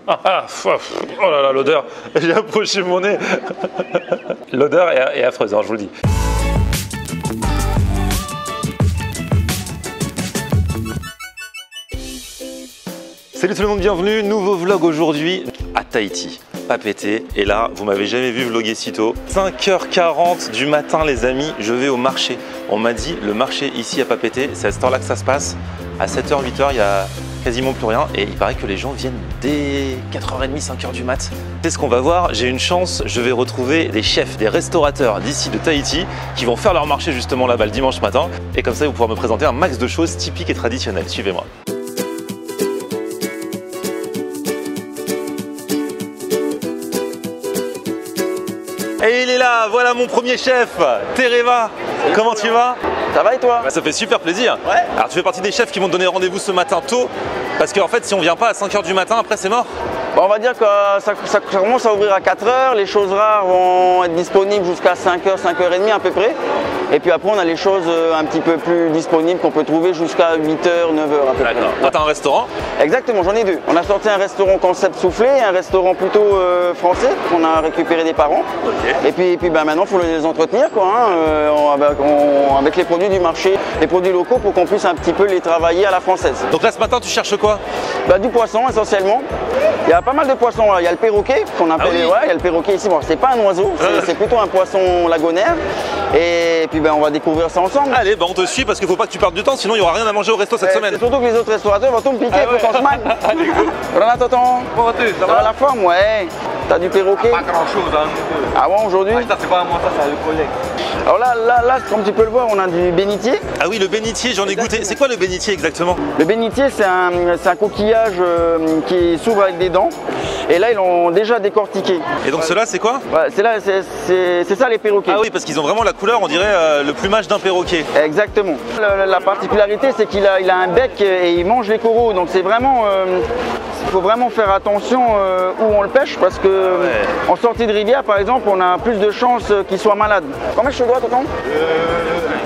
Oh là là, l'odeur. J'ai approché mon nez. L'odeur est affreuse, hein, je vous le dis. Salut tout le monde, bienvenue. Nouveau vlog aujourd'hui à Tahiti. Papeete. Et là, vous m'avez jamais vu vlogger si tôt. 5h40 du matin, les amis, je vais au marché. On m'a dit, le marché ici à Papeete, c'est à cette heure-là que ça se passe. À 7h, 8h, il y a quasiment plus rien. Et il paraît que les gens viennent dès 4h30, 5h du mat. C'est ce qu'on va voir. J'ai une chance, je vais retrouver des chefs, des restaurateurs d'ici de Tahiti qui vont faire leur marché justement là-bas le dimanche matin. Et comme ça, vous pourrez me présenter un max de choses typiques et traditionnelles. Suivez-moi. Et il est là, voilà mon premier chef, Tereva. Comment tu vas? Ça va et toi? Ça fait super plaisir. Ouais. Alors tu fais partie des chefs qui vont te donner rendez-vous ce matin tôt, parce qu'en fait si on vient pas à 5h du matin, après c'est mort. Bon, on va dire que ça commence à ouvrir à 4h, les choses rares vont être disponibles jusqu'à 5h, 5h30 à peu près. Et puis après on a les choses un petit peu plus disponibles qu'on peut trouver jusqu'à 8h, 9h à peu près. D'accord. Toi t'as un restaurant? Exactement, j'en ai deux. On a sorti un restaurant concept soufflé et un restaurant plutôt français qu'on a récupéré des parents. Okay. Et puis maintenant il faut les entretenir quoi, hein, avec les produits du marché, les produits locaux pour qu'on puisse un petit peu les travailler à la française. Donc là ce matin tu cherches quoi? Du poisson essentiellement. Il y a pas mal de poissons, il y a le perroquet qu'on appelle, il y a le perroquet ici, bon c'est pas un oiseau, c'est plutôt un poisson lagonaire. Et puis on va découvrir ça ensemble. Allez, on te suit parce qu'il faut pas que tu perdes du temps, sinon il n'y aura rien à manger au resto cette semaine. Surtout que les autres restaurateurs vont tout me piquer pour qu'on se manie. Allez, go. Voilà, tonton. Ça va la forme, ouais. T'as du perroquet? Pas grand chose, hein. Ah bon, aujourd'hui? Ça c'est pas à moi, ça c'est à le collègue. Alors là, comme tu peux le voir, on a du bénitier. Ah oui, le bénitier, j'en ai goûté. C'est quoi le bénitier exactement? Le bénitier, c'est un coquillage qui s'ouvre avec des dents. Et là, ils l'ont déjà décortiqué. Et donc ceux-là, c'est quoi? C'est ça les perroquets. Ah oui, parce qu'ils ont vraiment la couleur, on dirait le plumage d'un perroquet. Exactement. La particularité, c'est qu'il a un bec et il mange les coraux. Donc c'est vraiment... il faut vraiment faire attention où on le pêche parce que en sortie de rivière, par exemple, on a plus de chances qu'il soit malade. Combien je te dois, tonton?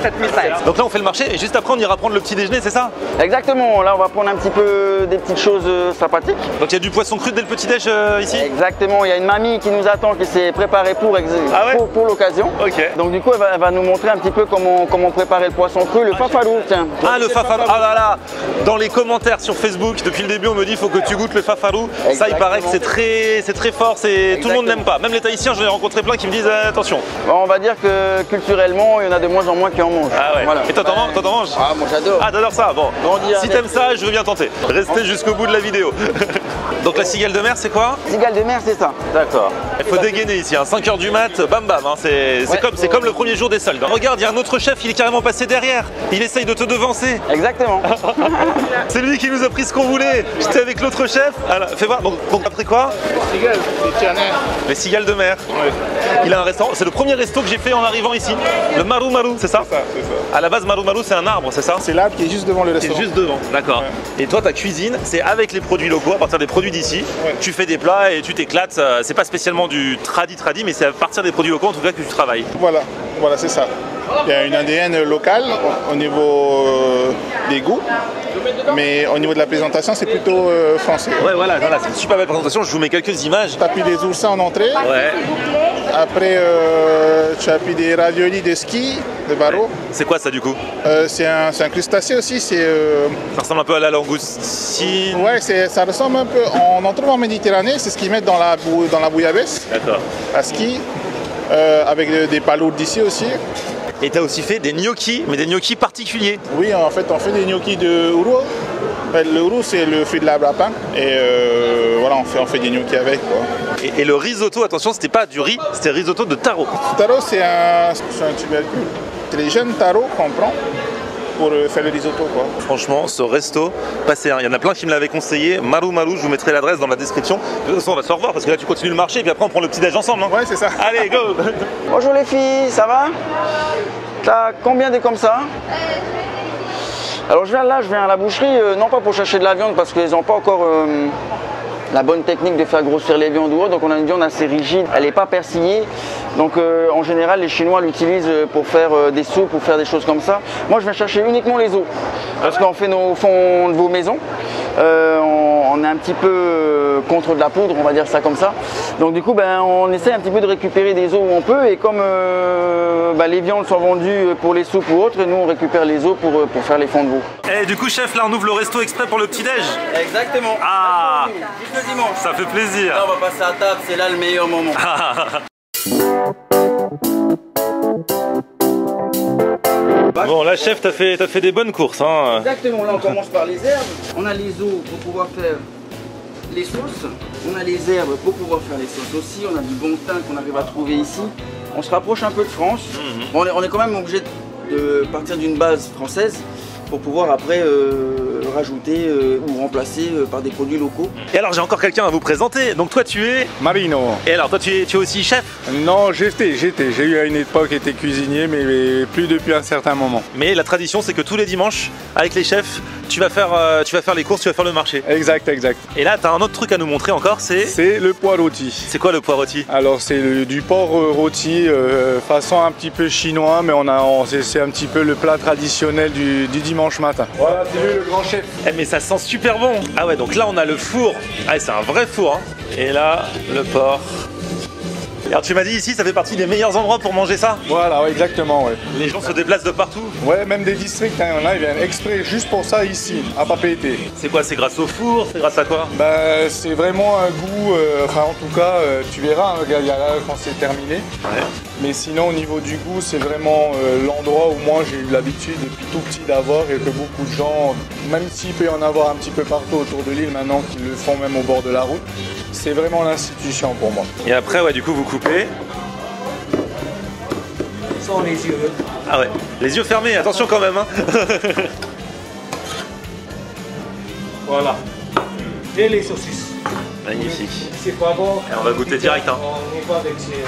7005. Donc là, on fait le marché et juste après, on ira prendre le petit déjeuner, c'est ça? Exactement. Là, on va prendre un petit peu des petites choses sympathiques. Donc il y a du poisson cru dès le petit déj ici? Exactement. Il y a une mamie qui nous attend, qui s'est préparée pour l'occasion. Ok. Donc du coup, elle va nous montrer un petit peu comment préparer le poisson cru, le fafarou. Tiens. Ah, le fafarou. Ah là là. Dans les commentaires sur Facebook, depuis le début, on me dit il faut que tu goûtes le fafarou. Exactement. Ça, il paraît que c'est très fort. Tout le monde n'aime pas. Même les Tahitiens, j'en ai rencontré plein qui me disent attention. Bon, on va dire que culturellement, il y en a de moins en moins qui en mangent. Ah ouais. Voilà. Et toi, t'en manges? Ah, moi j'adore. Ah, t'adores ça. Bon. Si t'aimes ça, je veux bien tenter. Restez jusqu'au bout de la vidéo. Donc la cigale de mer, c'est quoi? Cigale de mer, c'est ça. D'accord. Il faut dégainer ici, hein. 5h du mat, bam bam. Hein. C'est comme le premier jour des soldes. Regarde, il y a un autre chef, il est carrément passé derrière. Il essaye de te devancer. Exactement. C'est lui qui nous a pris ce qu'on voulait. J'étais avec l'autre chef. Alors, fais voir. Donc après quoi? Les cigales, les canards. Les cigales de mer. Ouais. Il a un restaurant. C'est le premier resto que j'ai fait en arrivant ici. Le Maru Maru, c'est ça? C'est ça. À la base, Maru Maru, c'est un arbre, c'est ça? C'est l'arbre qui est juste devant le restaurant. C'est juste devant, d'accord. Ouais. Et toi, ta cuisine, c'est avec les produits locaux, à partir des produits d'ici. Ouais. Tu fais des plats et tu t'éclates. C'est pas spécialement du tradi, mais c'est à partir des produits locaux en tout cas que tu travailles. Voilà, c'est ça. Il y a une ADN locale au niveau des goûts, mais au niveau de la présentation, c'est plutôt français. Ouais, voilà, c'est une super belle présentation. Je vous mets quelques images. Tu as pris des oursins en entrée. Ouais. Après, tu as pris des raviolis de ski, de baro. Ouais. C'est quoi ça du coup? C'est un crustacé aussi. Ça ressemble un peu à la langoustine. Ouais, ça ressemble un peu. On en trouve en Méditerranée, c'est ce qu'ils mettent dans la bouillabaisse. D'accord. À ski, avec des palourdes d'ici aussi. Et tu as aussi fait des gnocchis, mais des gnocchis particuliers. Oui, en fait, on fait des gnocchis de uro. Le uro, c'est le fruit de l'arbre à pain. Et voilà, on fait des gnocchis avec. Quoi. Et le risotto, attention, c'était pas du riz, c'était risotto de taro. Le taro, c'est un tubercule. C'est les jeunes taros qu'on prend pour faire le risotto. Quoi. Franchement, ce resto, passez un. Il y en a plein qui me l'avaient conseillé. Maru Maru, je vous mettrai l'adresse dans la description. De toute façon, on va se revoir parce que là, tu continues le marché et puis après, on prend le petit déj ensemble. Hein. Ouais, c'est ça. Allez, go. Bonjour les filles, ça va? T'as combien des comme ça? Alors je viens à la boucherie, non pas pour chercher de la viande parce qu'ils n'ont pas encore la bonne technique de faire grossir les viandes ou autre. Donc on a une viande assez rigide, elle n'est pas persillée. Donc en général les Chinois l'utilisent pour faire des soupes, pour faire des choses comme ça. Moi je viens chercher uniquement les os. Parce qu'on fait nos fonds de vos maisons. on est un petit peu contre de la poudre, on va dire ça comme ça. Donc du coup, ben, on essaie un petit peu de récupérer des os où on peut. Et comme les viandes sont vendues pour les soupes ou autres, nous on récupère les os pour faire les fonds de veau. Et du coup, chef, là on ouvre le resto exprès pour le petit-déj. Exactement. Ah, juste le dimanche. ça fait plaisir. Là, on va passer à table, c'est là le meilleur moment. Bon, là, chef, t'as fait des bonnes courses. Hein. Exactement, là on commence par les herbes. On a les os pour pouvoir faire les sauces. On a les herbes pour pouvoir faire les sauces aussi. On a du bon thym qu'on arrive à trouver ici. On se rapproche un peu de France. Bon, on est quand même obligé de partir d'une base française pour pouvoir après rajouter ou remplacer par des produits locaux. Et alors j'ai encore quelqu'un à vous présenter. Donc toi tu es Marino. Et alors toi tu es aussi chef? Non, j'étais. J'ai eu à une époque été cuisinier, mais plus depuis un certain moment. Mais la tradition c'est que tous les dimanches avec les chefs tu vas faire les courses, tu vas faire le marché. Exact. Et là tu as un autre truc à nous montrer encore, c'est le pois rôti. C'est quoi le pois rôti? Alors c'est du porc rôti façon un petit peu chinois, mais c'est un petit peu le plat traditionnel du dimanche matin. Voilà, c'est lui le grand chef. Eh mais ça sent super bon. Ah ouais, donc là on a le four. Ah c'est un vrai four hein. Et là le porc. Alors tu m'as dit ici ça fait partie des meilleurs endroits pour manger ça? Voilà, ouais, exactement, ouais. Les gens se déplacent de partout? Ouais, même des districts, hein, il y en a, ils viennent exprès juste pour ça ici, à Papeete. C'est quoi? C'est grâce au four? C'est grâce à quoi? Bah, c'est vraiment un goût, en tout cas, tu verras, hein, il y a là quand c'est terminé. Ouais. Mais sinon, au niveau du goût, c'est vraiment l'endroit où moi j'ai eu l'habitude depuis tout petit d'avoir et que beaucoup de gens, même s'il peut y en avoir un petit peu partout autour de l'île maintenant, qui le font même au bord de la route, c'est vraiment l'institution pour moi. Et après, ouais, du coup, vous coupez. Sans les yeux. Ah ouais, les yeux fermés, attention quand même. Hein. Voilà. Et les saucisses. Magnifique. C'est pas bon. Et on va goûter direct. Hein. On y va avec ces...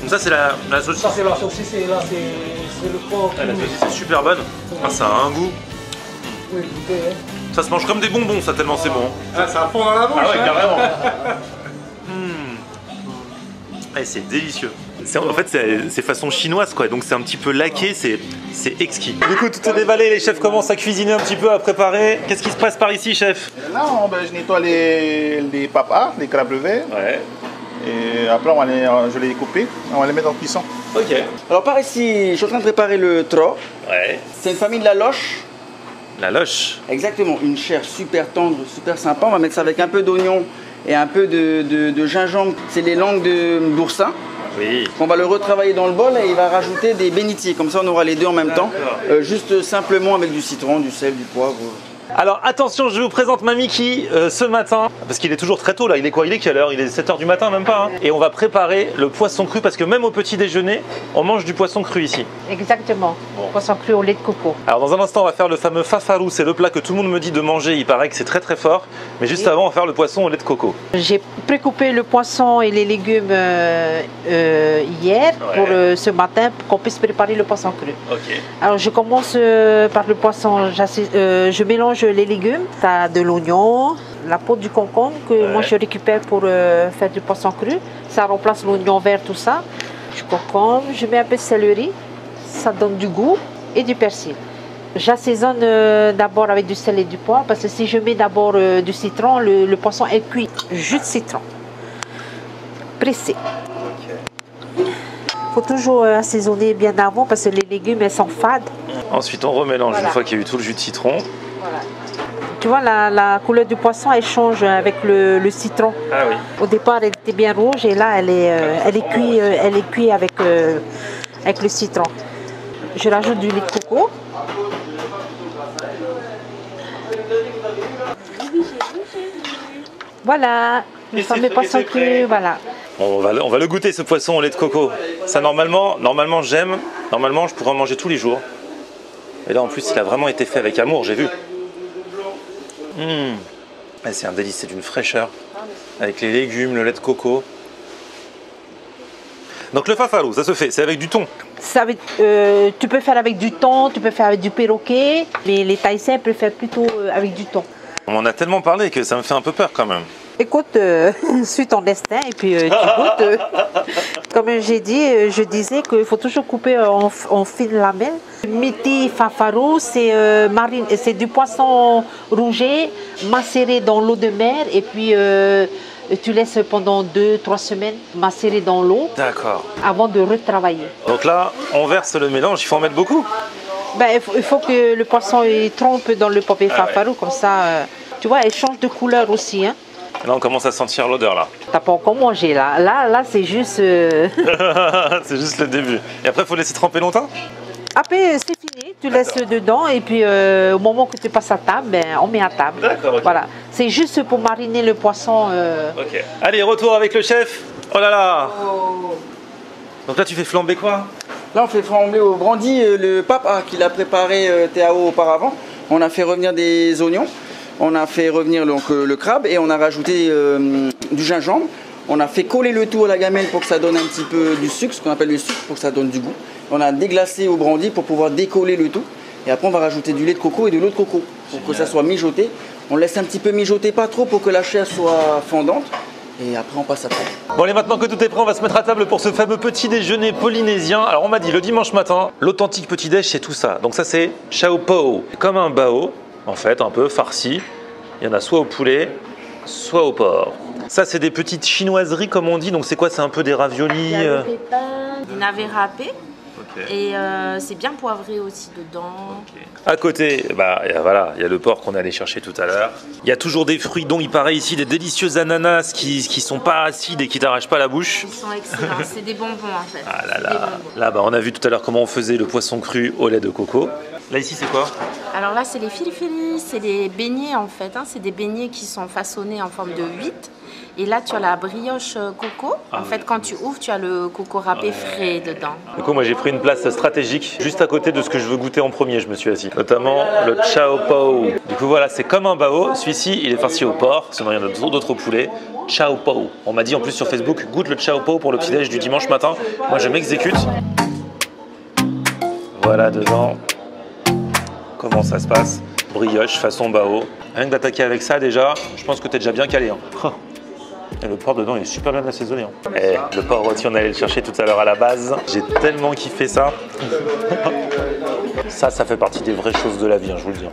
Donc ça c'est la saucisse. Ça c'est la saucisse et là c'est le porc. Ah, la saucisse est super bonne. Ah, ça a un goût. Oui, goûtez, hein. Ça se mange comme des bonbons, ça tellement c'est bon. Ah, ça fond dans la bouche. Ah ouais, hein. carrément. Et c'est délicieux. En fait, c'est façon chinoise, quoi. Donc, c'est un petit peu laqué, c'est exquis. Du coup, tout est déballé. Les chefs commencent à cuisiner un petit peu, à préparer. Qu'est-ce qui se passe par ici, chef? Là, je nettoie les papas, les crabes verts. Ouais. Et après, je vais les couper. On va les mettre en cuisson. Ok. Alors par ici, je suis en train de préparer le tro. Ouais. C'est une famille de la loche. La loche. Exactement, une chair super tendre, super sympa. On va mettre ça avec un peu d'oignon et un peu de gingembre. C'est les langues d'oursin. Oui. On va le retravailler dans le bol et il va rajouter des bénitiers. Comme ça, on aura les deux en même temps. Juste simplement avec du citron, du sel, du poivre. Alors attention, je vous présente Mamie qui, ce matin, parce qu'il est toujours très tôt là, il est quoi? Il est quelle heure? Il est 7 h du matin, même pas hein. Et on va préparer le poisson cru, parce que même au petit déjeuner, on mange du poisson cru ici. Exactement, poisson cru au lait de coco. Alors dans un instant, on va faire le fameux fafarou, c'est le plat que tout le monde me dit de manger, il paraît que c'est très très fort. Mais juste avant, on va faire le poisson au lait de coco. J'ai précoupé le poisson et les légumes hier pour ce matin pour qu'on puisse préparer le poisson cru. Ok. Alors je commence par le poisson, je mélange les légumes, t'as de l'oignon, la peau du concombre que moi je récupère pour faire du poisson cru. Ça remplace l'oignon vert, tout ça. Du concombre, je mets un peu de céleri, ça donne du goût et du persil. J'assaisonne d'abord avec du sel et du poivre parce que si je mets d'abord du citron, le poisson est cuit. Jus de citron, pressé. Il faut toujours assaisonner bien avant parce que les légumes elles sont fades. Ensuite, on remélange Voilà. une fois qu'il y a eu tout le jus de citron. Voilà. Tu vois, la couleur du poisson, elle change avec le citron. Ah oui. Au départ, elle était bien rouge et là, elle est cuite avec le citron. Je rajoute du lait de coco. Voilà, le fameux poisson cru, voilà. On va le goûter ce poisson au lait de coco. Ça normalement j'aime. Normalement, je pourrais en manger tous les jours. Et là, en plus, il a vraiment été fait avec amour, j'ai vu. C'est un délice, c'est d'une fraîcheur. Avec les légumes, le lait de coco. Donc le fafarou, ça se fait, c'est avec du thon. Tu peux faire avec du thon, tu peux faire avec du perroquet. Les Thaïsiens préfèrent plutôt avec du thon. On m'en a tellement parlé que ça me fait un peu peur quand même. Écoute, suis ton destin et puis tu goûtes. Comme j'ai dit, je disais qu'il faut toujours couper en fines lamelles. Miti fafarou, c'est du poisson rouget macéré dans l'eau de mer et puis tu laisses pendant 2-3 semaines macérer dans l'eau. D'accord. Avant de retravailler. Donc là, on verse le mélange, il faut en mettre beaucoup. Ben, il faut que le poisson il trempe dans le papier fafarou, comme ça, tu vois, elle change de couleur aussi. Hein. Là, on commence à sentir l'odeur là. T'as pas encore mangé là. Là c'est juste. C'est juste le début. Et après, il faut laisser tremper longtemps? Après, c'est fini. Tu laisses dedans et puis au moment que tu passes à table, ben, on met à table. D'accord. Okay. Voilà. C'est juste pour mariner le poisson. Ok. Allez, retour avec le chef. Oh là là. Donc là, tu fais flamber quoi? Là, on fait flamber au brandy le pape qu'il a préparé Théao auparavant. On a fait revenir des oignons, on a fait revenir donc, le crabe et on a rajouté du gingembre. On a fait coller le tout à la gamelle pour que ça donne un petit peu du sucre, ce qu'on appelle le sucre, pour que ça donne du goût. On a déglacé au brandy pour pouvoir décoller le tout. Et après, on va rajouter du lait de coco et de l'eau de coco pour que ça soit mijoté. On laisse un petit peu mijoter, pas trop, pour que la chair soit fondante. Et après, on passe à table. Bon, allez, maintenant que tout est prêt, on va se mettre à table pour ce fameux petit déjeuner polynésien. Alors, on m'a dit le dimanche matin, l'authentique petit déj, c'est tout ça. Donc ça, c'est chao pao. Comme un bao, en fait, un peu farci. Il y en a soit au poulet, soit au porc. Ça, c'est des petites chinoiseries, comme on dit. Donc, c'est quoi? C'est un peu des raviolis. Il y a des pépins, des navets râpés. Et c'est bien poivré aussi dedans. À côté, bah, voilà, il y a le porc qu'on allait chercher tout à l'heure. Il y a toujours des fruits, dont il paraît ici des délicieux ananas qui sont pas acides et qui t'arrachent pas la bouche. Ils sont excellents, c'est des bonbons en fait. Ah là là. Là, bah, on a vu tout à l'heure comment on faisait le poisson cru au lait de coco. Là, ici, c'est quoi? Alors là, c'est les fili-fili, c'est des beignets en fait. Hein. C'est des beignets qui sont façonnés en forme de 8. Et là, tu as la brioche coco. En fait, quand tu ouvres, tu as le coco râpé frais dedans. Du coup, moi, j'ai pris une place stratégique juste à côté de ce que je veux goûter en premier. Je me suis assis. Notamment le chao pao. Du coup, voilà, c'est comme un bao. Celui-ci, il est farci au porc. Sinon, il y en a d'autres au poulet. Chao pao. On m'a dit en plus sur Facebook, goûte le chao pao pour le petit-déj du dimanche matin. Moi, je m'exécute. Voilà, dedans. Comment ça se passe? Brioche façon bao. Rien que d'attaquer avec ça, déjà, je pense que tu es déjà bien calé. Hein. Et le porc dedans il est super bien assaisonné. Hein. Et le porc rôti, on allait le chercher tout à l'heure à la base. J'ai tellement kiffé ça. Ça fait partie des vraies choses de la vie, hein, je vous le dis.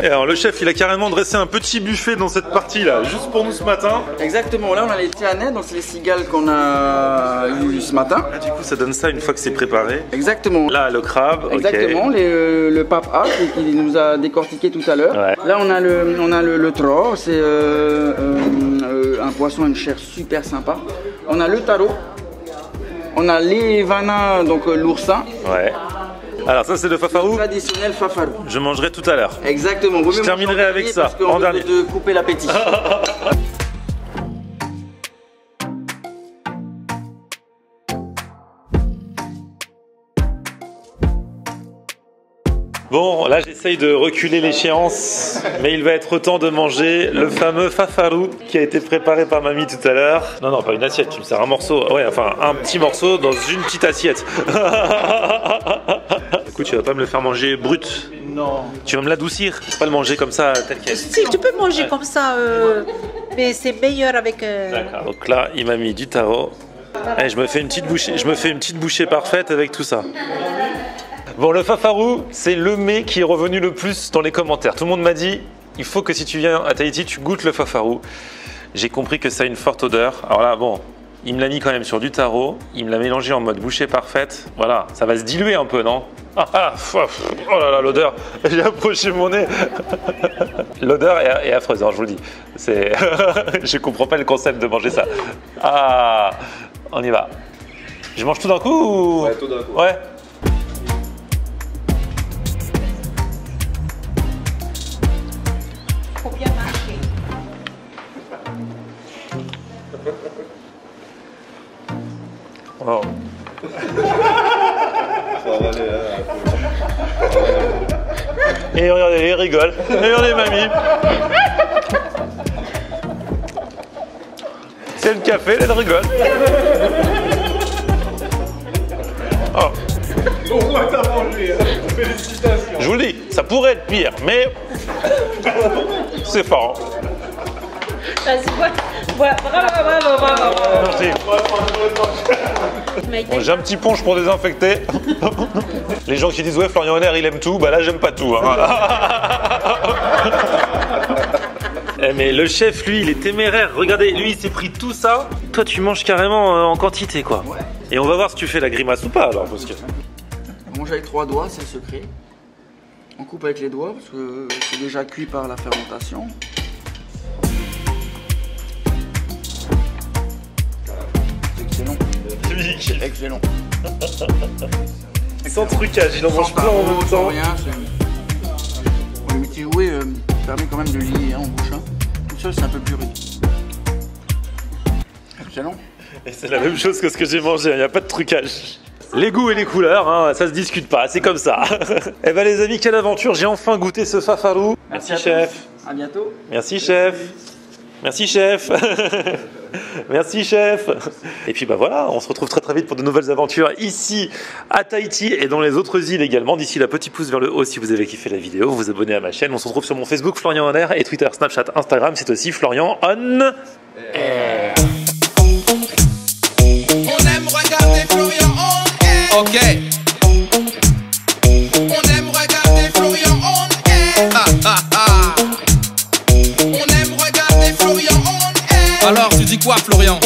Et alors le chef, il a carrément dressé un petit buffet dans cette partie-là, juste pour nous ce matin. Exactement, là on a les tianets, donc c'est les cigales qu'on a eu ce matin. Là, du coup, ça donne ça une fois que c'est préparé. Exactement. Là, le crabe. Exactement, okay. Le pape qui nous a décortiqué tout à l'heure. Ouais. Là, on a le tro, c'est un poisson, une chair super sympa. On a le taro. On a les vanins, donc l'oursin. Ouais. Alors ça c'est le fafarou. Traditionnel fafarou. Je mangerai tout à l'heure. Exactement. Je terminerai avec ça en dernier. De couper l'appétit. Bon, là j'essaye de reculer l'échéance, mais il va être temps de manger le fameux fafarou qui a été préparé par mamie tout à l'heure. Non, pas une assiette, tu me sers un morceau, ouais, enfin un petit morceau dans une petite assiette. Écoute, tu vas pas me le faire manger brut? Non. Tu vas me l'adoucir, pas le manger comme ça tel quel. Si, tu peux manger comme ça, mais c'est meilleur avec... D'accord, donc là il m'a mis du taro. Et je me fais une petite bouchée parfaite avec tout ça. Bon, le fafarou, c'est le mets qui est revenu le plus dans les commentaires. Tout le monde m'a dit, il faut que si tu viens à Tahiti, tu goûtes le fafarou. J'ai compris que ça a une forte odeur. Alors là, bon, il me l'a mis quand même sur du taro. Il me l'a mélangé en mode bouchée parfaite. Voilà, ça va se diluer un peu, non? Oh là là, l'odeur. J'ai approché mon nez. L'odeur est affreuse, hein, je vous le dis. Je comprends pas le concept de manger ça. Ah, on y va. Je mange tout d'un coup ou... Ouais, tout d'un coup. Ouais. Faut bien marcher. Oh. Et regardez, il rigole. Et regardez mamie. C'est le café, elle rigole. Oh. Pourquoi t'as mangé? Félicitations. Je vous le dis, ça pourrait être pire, mais c'est fort. Vas-y, bravo. Merci. Bon, j'ai un petit punch pour désinfecter. Les gens qui disent ouais Florian Honner il aime tout, bah là j'aime pas tout. Hein. Mais le chef lui il est téméraire. Regardez, lui il s'est pris tout ça. Toi tu manges carrément en quantité quoi. Ouais. Et on va voir si tu fais la grimace ou pas alors parce que... On mange avec 3 doigts, c'est le secret. On coupe avec les doigts parce que c'est déjà cuit par la fermentation. C'est excellent. Excellent. Sans trucage, il en mange plein en même temps. Sans rien, le métier roué permet quand même de lier en bouche. Hein. Tout seul c'est un peu plus riche. Excellent. Et c'est la même chose que ce que j'ai mangé, il n'y a pas de trucage. Les goûts et les couleurs, hein, ça se discute pas, c'est comme ça. Eh ben les amis, quelle aventure, j'ai enfin goûté ce fafarou. Merci chef. À bientôt. Merci chef. Merci chef. Merci chef. Et puis bah voilà, on se retrouve très très vite pour de nouvelles aventures ici à Tahiti et dans les autres îles également. D'ici là, petit pouce vers le haut si vous avez kiffé la vidéo, vous vous abonnez à ma chaîne. On se retrouve sur mon Facebook Florian Honner et Twitter, Snapchat, Instagram, c'est aussi Florian On Air. On aime regarder Florian On Air. Ok. On aime regarder Florian On Air. On aime regarder Florian On Air. Alors tu dis quoi Florian?